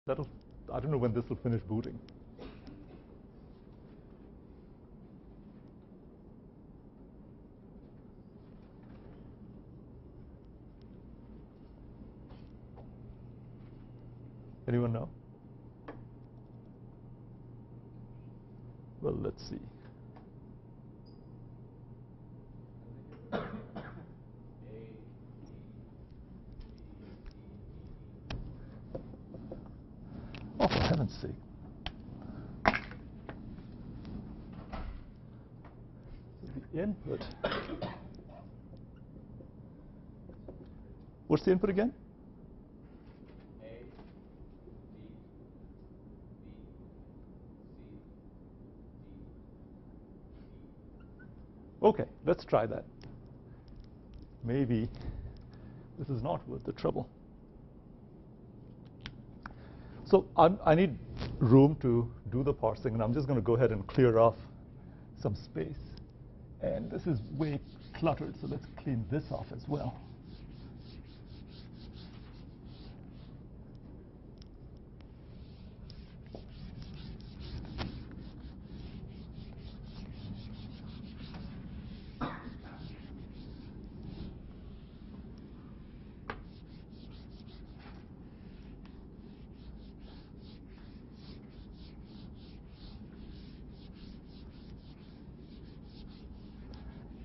I don't know when this will finish booting. Anyone know? Well, let's see. Oh, for heaven's sake. So the input. What's the input again? Okay, let's try that. Maybe this is not worth the trouble. So I need room to do the parsing, and I'm just going to go ahead and clear off some space. And this is way cluttered, so let's clean this off as well.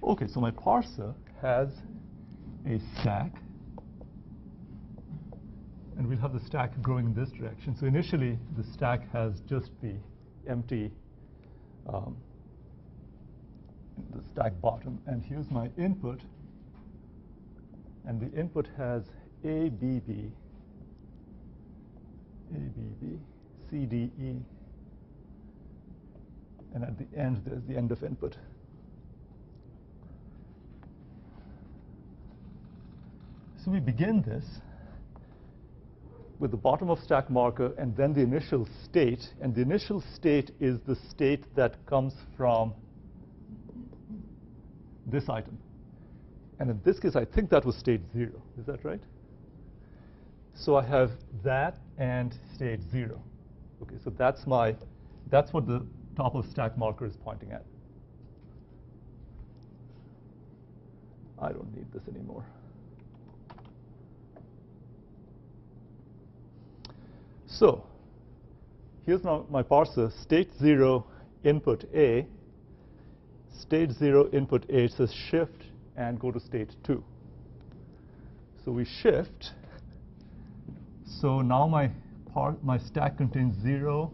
Okay, so my parser has a stack, and we'll have the stack growing in this direction. So initially, the stack has just the empty, the stack bottom, and here's my input, and the input has ABB, CDE, and at the end, there's the end of input. So we begin this with the bottom of stack marker and then the initial state. And the initial state is the state that comes from this item. And in this case, I think that was state 0. Is that right? So I have that and state 0. Okay, so that's what the top of stack marker is pointing at. I don't need this anymore. So here's now my parser, state 0, input A. State 0, input A, it says shift and go to state 2. So we shift. So now my stack contains 0.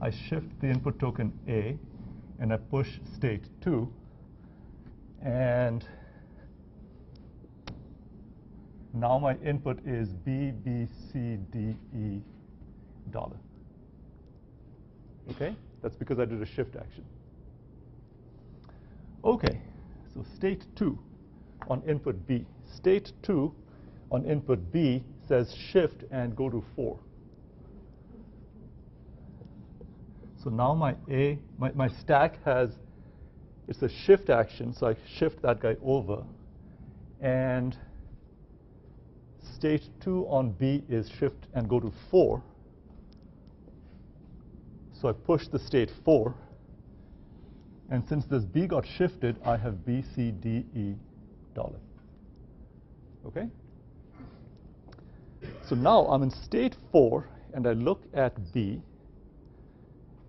I shift the input token A, and I push state 2. And now my input is B, B, C, D, E, $. Okay? That's because I did a shift action. Okay, so state 2 on input B. State 2 on input B says shift and go to 4. So now my stack it's a shift action, so I shift that guy over. And state 2 on B is shift and go to 4. So I push the state 4. And since this B got shifted, I have B, C, D, E, $. Okay? So now I'm in state 4, and I look at B.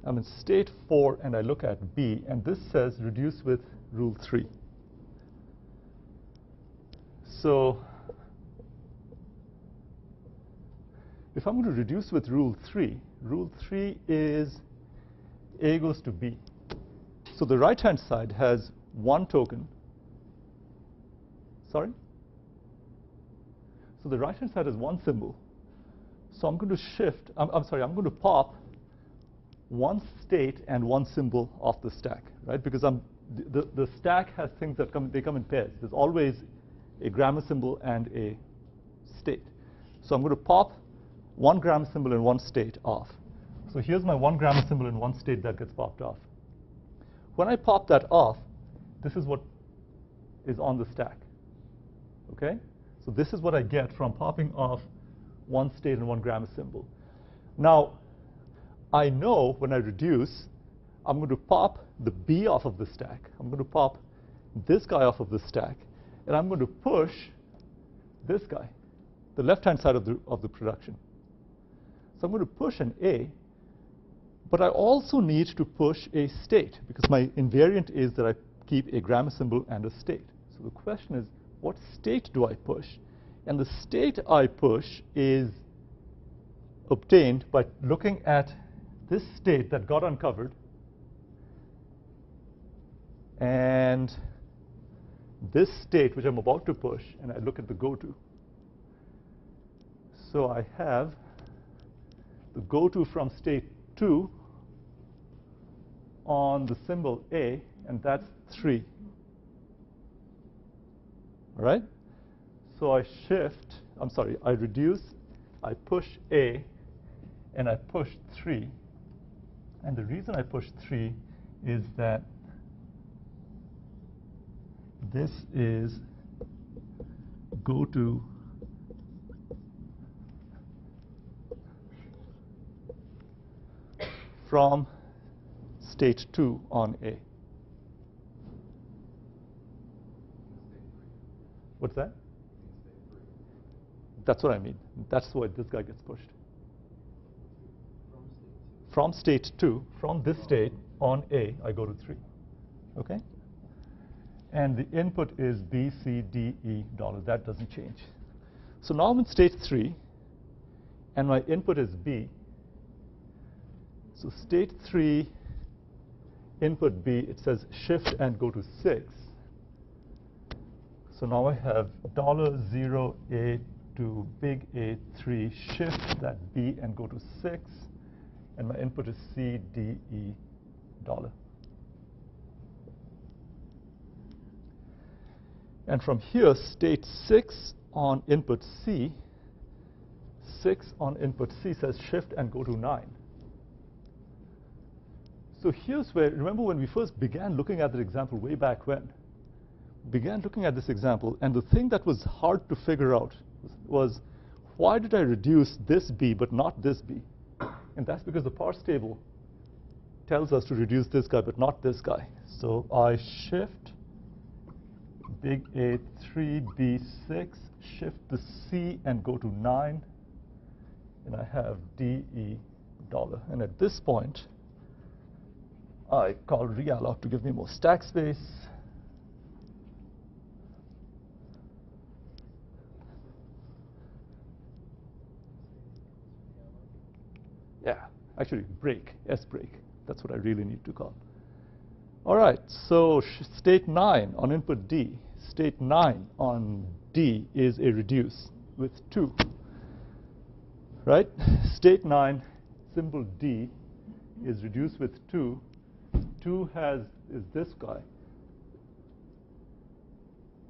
I'm in state 4, and I look at B. And this says reduce with rule 3. So if I'm going to reduce with rule 3 is A goes to B. So the right-hand side has one token. Sorry? So the right-hand side has one symbol. So I'm going to shift, I'm going to pop one state and one symbol off the stack, right? Because the stack has things that come in pairs. There's always a grammar symbol and a state. So I'm going to pop one grammar symbol and one state off. So here's my one grammar symbol and one state that gets popped off. When I pop that off, this is what is on the stack. Okay? So this is what I get from popping off one state and one grammar symbol. Now, I know when I reduce, I'm going to pop the B off of the stack. I'm going to pop this guy off of the stack. And I'm going to push this guy, the left-hand side of the production. So I'm going to push an A. But I also need to push a state, because my invariant is that I keep a grammar symbol and a state. So the question is, what state do I push? And the state I push is obtained by looking at this state that got uncovered and this state which I'm about to push, and I look at the goto. So I have the goto from state 2 on the symbol A, and that's 3. All right? So I reduce, I push A, and I push 3. And the reason I push 3 is that this is goto from state 2 on A. What's that? That's what I mean. That's why this guy gets pushed. From state 2, from this state on A, I go to 3. Okay? And the input is B, C, D, E, $. That doesn't change. So now I'm in state 3, and my input is B. So state 3, input B, it says shift and go to 6. So now I have $0 A to big A3, shift that B and go to 6. And my input is C, D, E, $. And from here, state 6 on input C, 6 on input C says shift and go to 9. So here's where, remember when we first began looking at the example way back when? Began looking at this example, and the thing that was hard to figure out was, why did I reduce this B but not this B? And that's because the parse table tells us to reduce this guy but not this guy. So I shift big A3, B6, shift the C and go to 9, and I have D, E, $. And at this point, I call realloc to give me more stack space. Yeah, actually break, S break. That's what I really need to call. All right, so state 9 on input D. State 9 on D is a reduce with 2. Right? State 9, symbol D, is reduced with 2. 2 is this guy.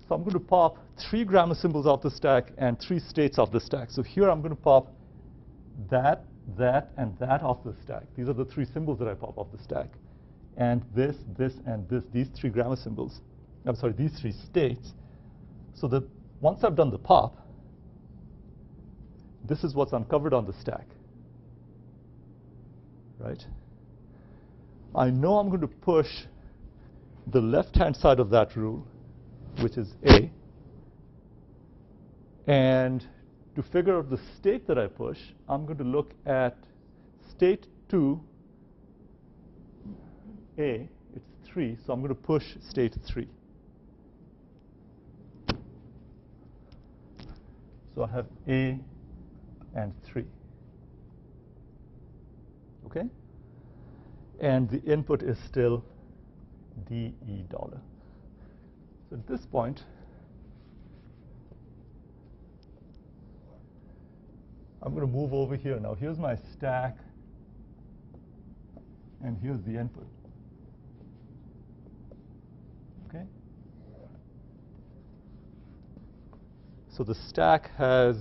So I'm going to pop 3 grammar symbols off the stack and 3 states off the stack. So here I'm going to pop that, and that off the stack. These are the 3 symbols that I pop off the stack. And this, and this, these 3 grammar symbols. I'm sorry, these 3 states. So that once I've done the pop, this is what's uncovered on the stack. Right? I know I'm going to push the left-hand side of that rule, which is A. And to figure out the state that I push, I'm going to look at state 2, A, it's 3, so I'm going to push state 3. So I have A and 3. Okay? And the input is still D, E, $. So at this point, I'm going to move over here. Now here's my stack, and here's the input. Okay? So the stack has,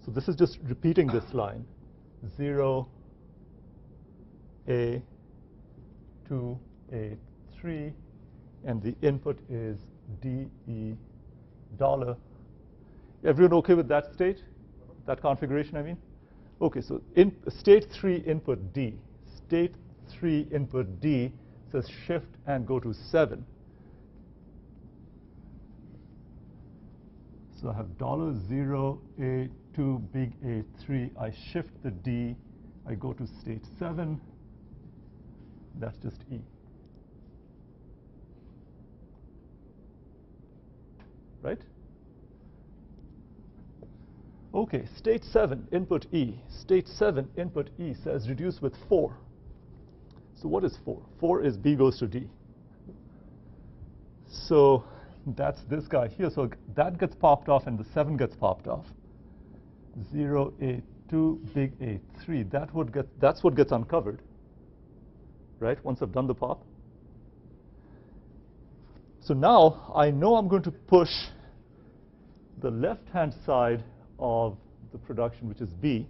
so this is just repeating this line, 0, A, 2, A, 3, and the input is D, E, $. Everyone okay with that state? That configuration, I mean? Okay, so in state 3 input D. State 3 input D says shift and go to 7. So I have $0 A2 big A3. I shift the D. I go to state 7. That's just E. Right? Okay, state 7 input E. State 7 input E says reduce with 4. So what is 4? 4 is B goes to D. So that's this guy here. So that gets popped off and the 7 gets popped off. 0 A2 big A3. That's what gets uncovered. Right? Once I've done the pop. So now I know I'm going to push the left-hand side of the production, which is B,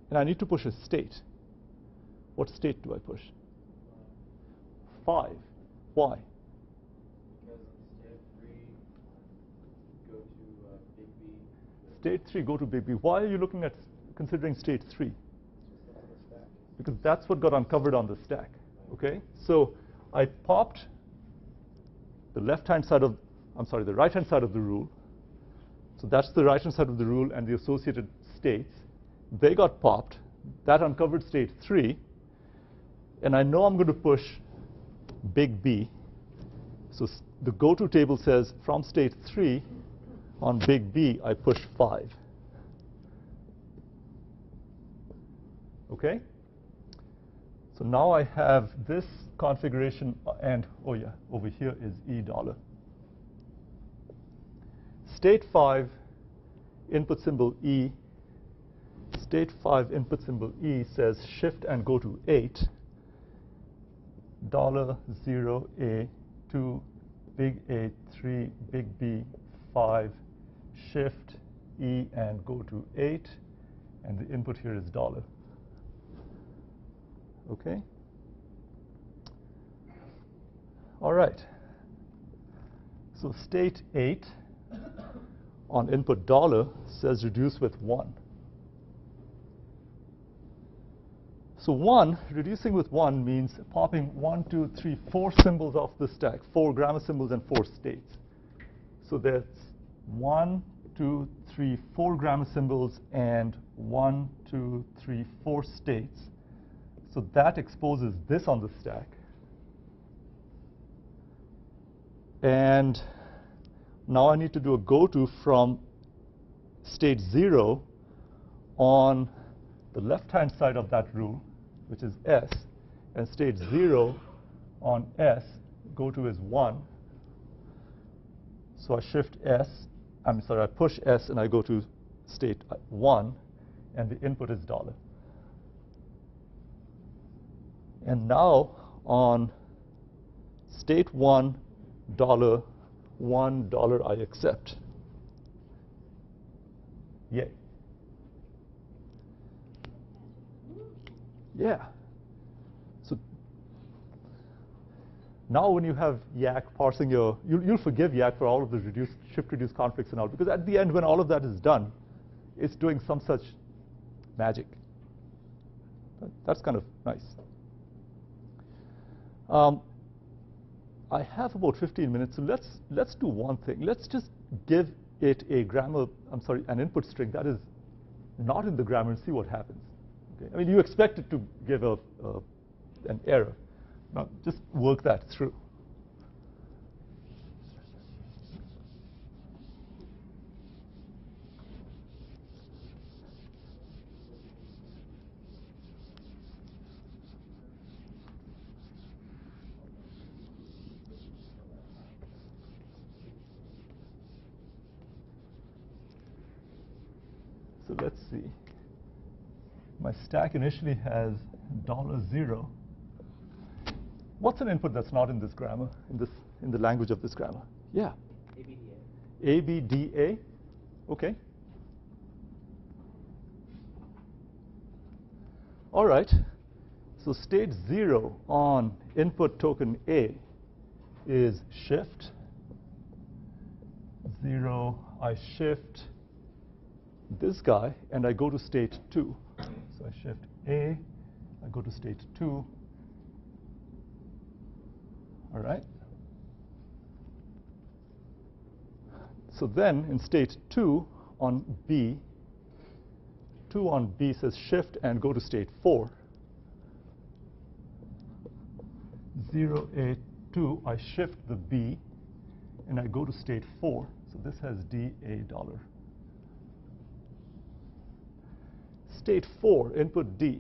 and I need to push a state. What state do I push? 5. Why? Because state 3 go to big B. State 3 go to big B. Why are you looking at considering state 3? Because that's what got uncovered on the stack. Okay? So I popped the left-hand side of, the right-hand side of the rule. So that's the right-hand side of the rule and the associated states. They got popped. That uncovered state 3. And I know I'm going to push big B. So the go-to table says from state 3 on big B, I push 5. Okay? So now I have this configuration, and oh yeah, over here is $. State 5 input symbol E. State 5 input symbol E says shift and go to 8. $0 A2 big A3 big B 5 shift E and go to 8, and the input here is $. Okay? All right. So state 8 on input $, says reduce with 1. So 1, reducing with 1 means popping 1, 2, 3, 4 symbols off the stack, 4 grammar symbols and 4 states. So that's 1, 2, 3, 4 grammar symbols and 1, 2, 3, 4 states. So that exposes this on the stack. And now I need to do a go-to from state 0 on the left-hand side of that rule, which is S, and state 0 on S, go-to is 1. So I shift S, I push S and I go to state 1, and the input is $. And now on state 1, $1 I accept. Yay. Yeah. So now when you have Yak parsing your, you'll forgive Yak for all of the shift-reduce conflicts and all, because at the end when all of that is done, it's doing some such magic. That's kind of nice. I have about 15 minutes, so let's do one thing. Let's just give it a grammar, an input string that is not in the grammar and see what happens. Okay? I mean, you expect it to give an error. Now, just work that through. So let's see. My stack initially has $0. What's an input that's not in this grammar, in the language of this grammar? Yeah. ABDA. ABDA? Okay. All right. So state 0 on input token A is shift. 0, I shift this guy, and I go to state 2. So I shift A, I go to state 2. All right? So then in state 2 on B, 2 on B says shift and go to state 4. 0, A, 2, I shift the B and I go to state 4. So this has D, A dollar. State 4, input D.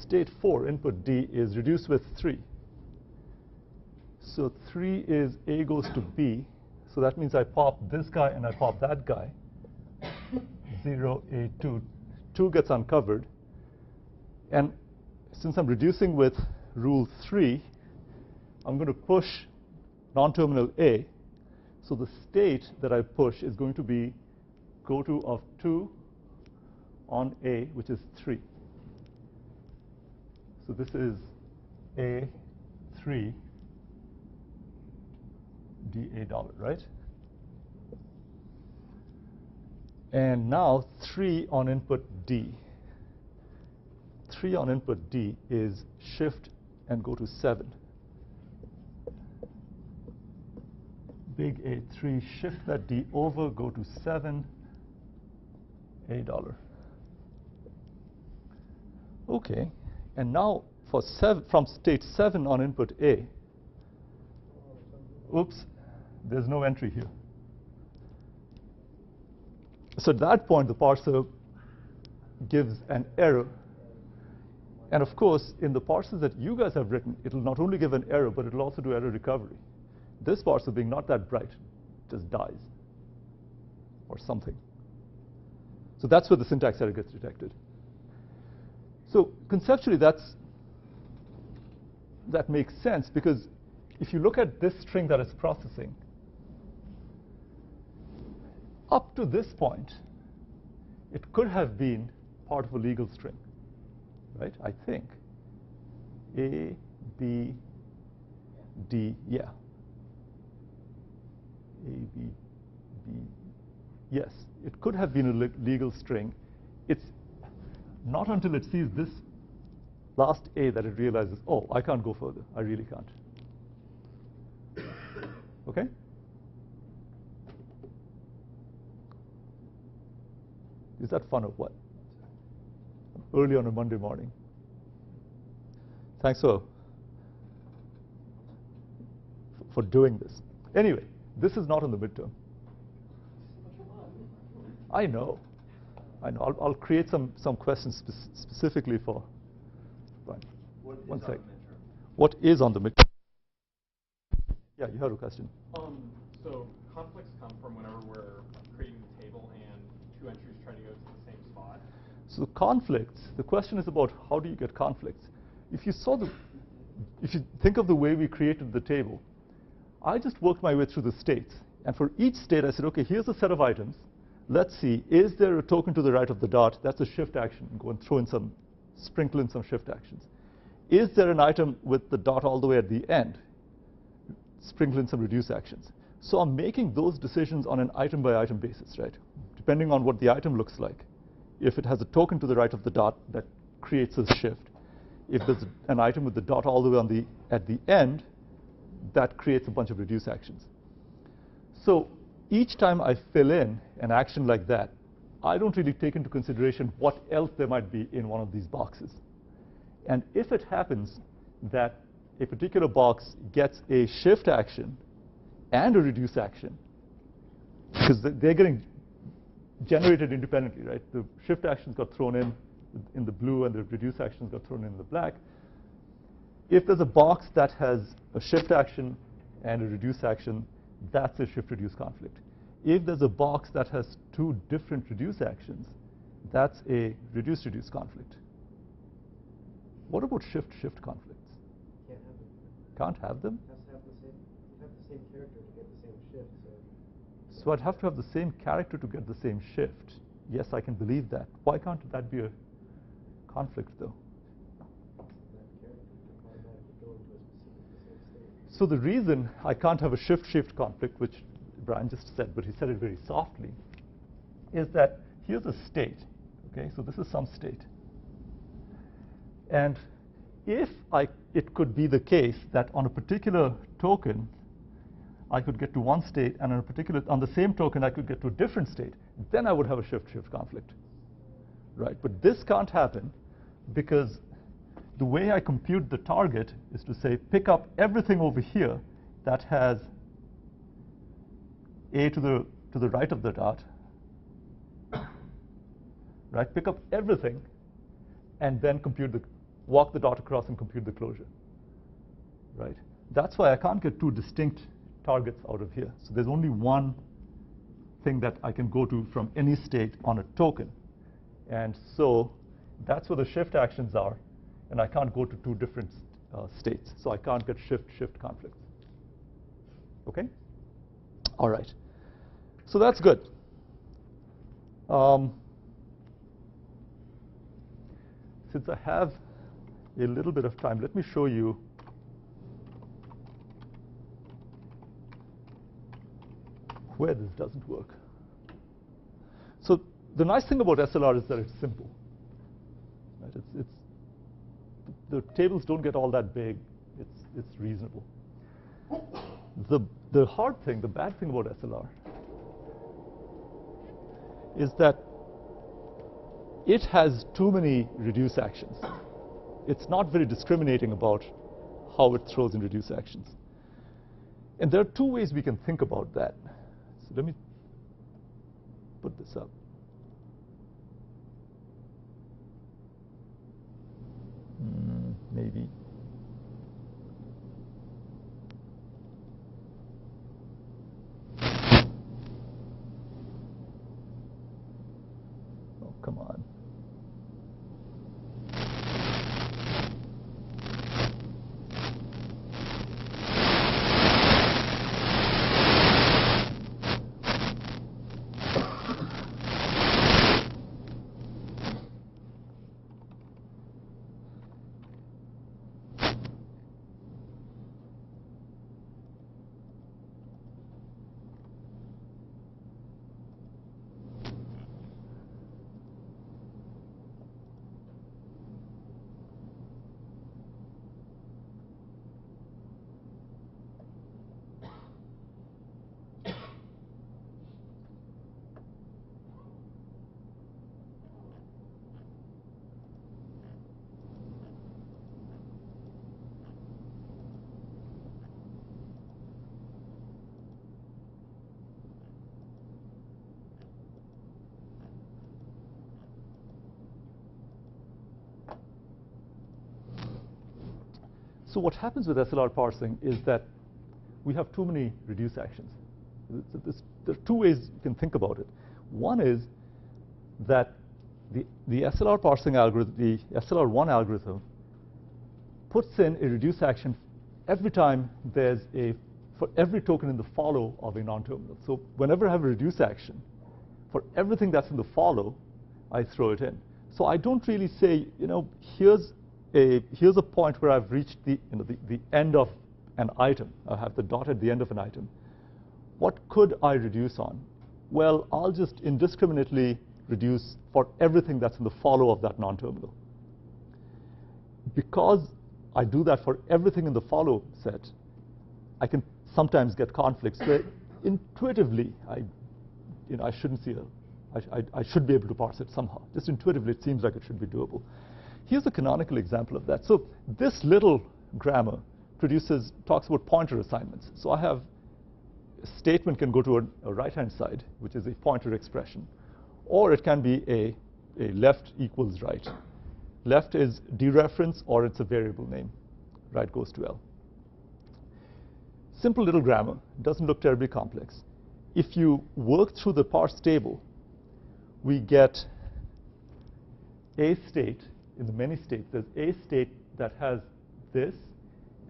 State 4, input D is reduced with 3. So 3 is A goes to B. So that means I pop this guy and I pop that guy. 0, A, 2. 2 gets uncovered. And since I'm reducing with rule 3, I'm going to push non-terminal A. So the state that I push is going to be go to of 2 on A, which is 3. So this is A, 3, DA dollar, right? And now 3 on input D. 3 on input D is shift and go to 7. Big A3, shift that D over, go to 7, A dollar. Okay, and now for from state 7 on input A, oops, there's no entry here. So at that point, the parser gives an error. And of course, in the parsers that you guys have written, it will not only give an error, but it will also do error recovery. This parser, being not that bright, just dies or something. So that's where the syntax error gets detected. So conceptually, that makes sense, because if you look at this string that it's processing, up to this point, it could have been part of a legal string, right? I think. A, B, D, yeah. A, B, B. Yes, it could have been a legal string. It's not until it sees this last A that it realizes, oh, I can't go further. I really can't. Okay? Is that fun or what? Early on a Monday morning. Thanks for doing this. Anyway, this is not on the midterm. I know. I'll create some questions specifically for. Right. One sec. What is on the midterm? Yeah, you had a question. So conflicts come from whenever we're creating the table and two entries try to go to the same spot. So conflicts, the question is about how do you get conflicts. If you think of the way we created the table, I just worked my way through the states. And for each state, I said, okay, here's a set of items. Let's see, is there a token to the right of the dot? That's a shift action. Go and sprinkle in some shift actions. Is there an item with the dot all the way at the end? Sprinkle in some reduce actions. So I'm making those decisions on an item-by-item basis, right? Depending on what the item looks like. If it has a token to the right of the dot, that creates a shift. If there's an item with the dot all the way at the end, that creates a bunch of reduce actions. So each time I fill in an action like that, I don't really take into consideration what else there might be in one of these boxes. And if it happens that a particular box gets a shift action and a reduce action, because they're getting generated independently, right? The shift actions got thrown in the blue and the reduce actions got thrown in the black. If there's a box that has a shift action and a reduce action, that's a shift-reduce conflict. If there's a box that has two different reduce actions, that's a reduce-reduce conflict. What about shift-shift conflicts? Can't have them. Can't have them? It has to have the same character to get the same shift. So I'd have to have the same character to get the same shift. Yes, I can believe that. Why can't that be a conflict, though? So the reason I can't have a shift-shift conflict, which Brian just said, but he said it very softly, is that here's a state. Okay, so this is some state. And if it could be the case that on a particular token, I could get to one state, and on the same token, I could get to a different state, then I would have a shift-shift conflict, right? But this can't happen because the way I compute the target is to say, pick up everything over here that has a to the right of the dot, right? Pick up everything, and then walk the dot across and compute the closure, right? That's why I can't get two distinct targets out of here. So there's only one thing that I can go to from any state on a token. And so that's where the shift actions are, and I can't go to two different states. So I can't get shift-shift conflicts. Okay? All right. So that's good. Since I have a little bit of time, let me show you where this doesn't work. So the nice thing about SLR is that it's simple. Right? The tables don't get all that big. It's reasonable. The hard thing, the bad thing about SLR is that it has too many reduce actions. It's not very discriminating about how it throws in reduce actions. And there are two ways we can think about that. So let me put this up. Maybe. Oh, come on. So what happens with SLR parsing is that we have too many reduce actions. There are two ways you can think about it. One is that the SLR parsing algorithm, the SLR1 algorithm, puts in a reduce action every time for every token in the follow of a non-terminal. So whenever I have a reduce action, for everything that's in the follow, I throw it in. So I don't really say, here's a point where I've reached the end of an item. I have the dot at the end of an item. What could I reduce on? Well, I'll just indiscriminately reduce for everything that's in the follow of that non-terminal. Because I do that for everything in the follow set, I can sometimes get conflicts where intuitively I shouldn't see I should be able to parse it somehow. Just intuitively, it seems like it should be doable. Here's a canonical example of that. So this little grammar talks about pointer assignments. So I have a statement can go to a right-hand side, which is a pointer expression, or it can be a left equals right. Left is dereference, or it's a variable name. Right goes to L. Simple little grammar. Doesn't look terribly complex. If you work through the parse table, we get a state. In the many states, there's a state that has this,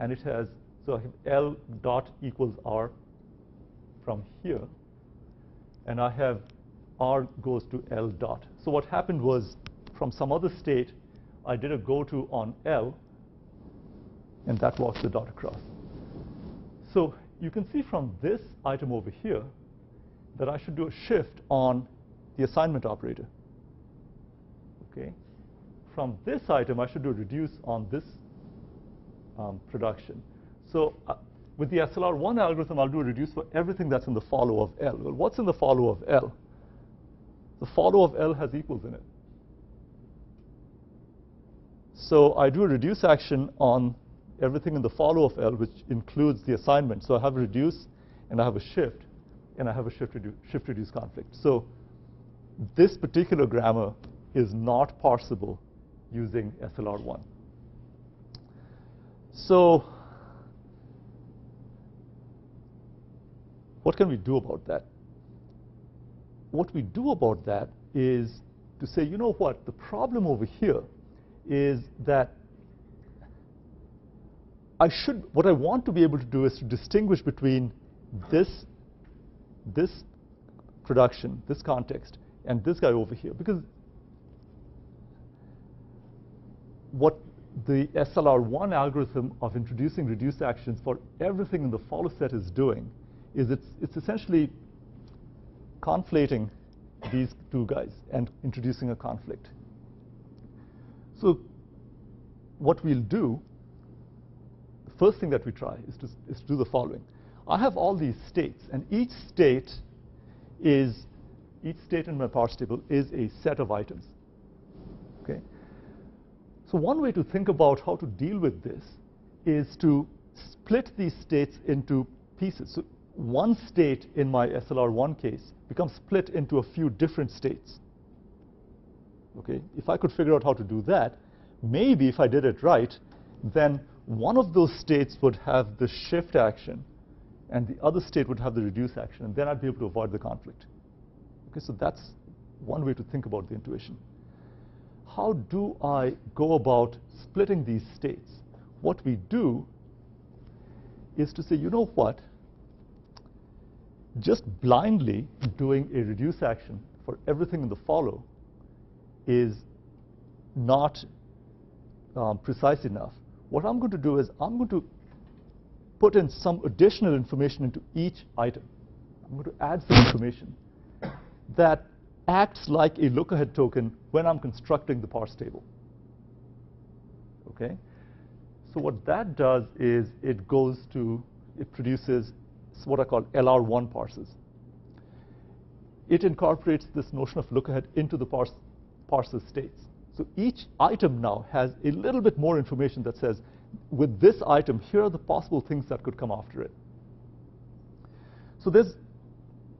and it has, so I have L dot equals R from here, and I have R goes to L dot. So what happened was, from some other state, I did a go to on L, and that walks the dot across. So you can see from this item over here that I should do a shift on the assignment operator. Okay. From this item, I should do reduce on this production. So with the SLR1 algorithm, I'll do a reduce for everything that's in the follow of L. Well, what's in the follow of L? The follow of L has equals in it. So I do a reduce action on everything in the follow of L, which includes the assignment. So I have a reduce, and I have a shift, and I have a shift-reduce conflict. So this particular grammar is not parsable using SLR1. So what can we do about that? What we do about that is to say, you know what, the problem over here is that what I want to be able to do is to distinguish between this production, this context, and this guy over here. Because what the SLR1 algorithm of introducing reduce actions for everything in the follow set is doing is it's essentially conflating these two guys and introducing a conflict. So what we'll do, the first thing that we try is to do the following. I have all these states, and each state in my parse table is a set of items. Okay? So one way to think about how to deal with this is to split these states into pieces. So one state in my SLR1 case becomes split into a few different states. Okay? If I could figure out how to do that, maybe if I did it right, then one of those states would have the shift action, and the other state would have the reduce action, and then I'd be able to avoid the conflict. Okay, so that's one way to think about the intuition. How do I go about splitting these states? What we do is to say, you know what, just blindly doing a reduce action for everything in the follow is not precise enough. What I'm going to do is I'm going to put in some additional information into each item. I'm going to add some information that acts like a look-ahead token when I'm constructing the parse table. Okay? So what that does is it produces what I call LR1 parses. It incorporates this notion of look-ahead into the parser states. So each item now has a little bit more information that says, with this item, here are the possible things that could come after it. So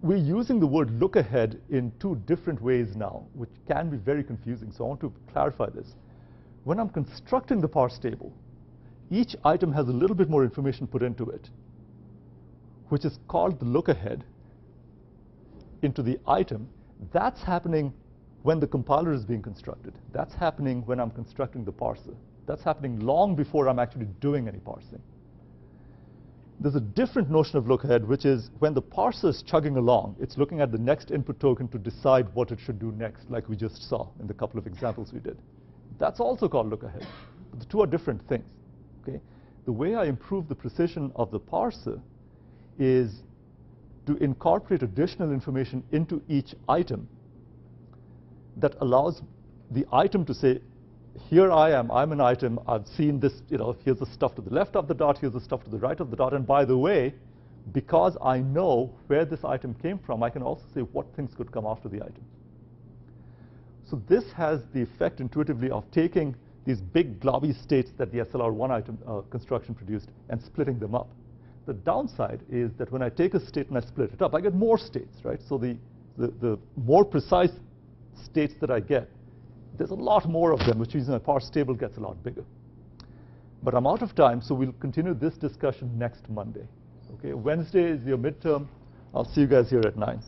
we're using the word look ahead in two different ways now, which can be very confusing. So I want to clarify this. When I'm constructing the parse table, each item has a little bit more information put into it, which is called the look ahead into the item. That's happening when the compiler is being constructed. That's happening when I'm constructing the parser. That's happening long before I'm actually doing any parsing. There's a different notion of look ahead, which is when the parser is chugging along, it's looking at the next input token to decide what it should do next, like we just saw in the couple of examples we did. That's also called look ahead. But the two are different things. Okay? The way I improve the precision of the parser is to incorporate additional information into each item that allows the item to say, here I am, I'm an item, I've seen this, here's the stuff to the left of the dot, here's the stuff to the right of the dot, and by the way, because I know where this item came from, I can also say what things could come after the item. So this has the effect intuitively of taking these big globby states that the SLR1 item construction produced and splitting them up. The downside is that when I take a state and I split it up, I get more states, right? So the more precise states that I get, there's a lot more of them, which means my parse table gets a lot bigger. But I'm out of time, so we'll continue this discussion next Monday. Okay, Wednesday is your midterm. I'll see you guys here at 9.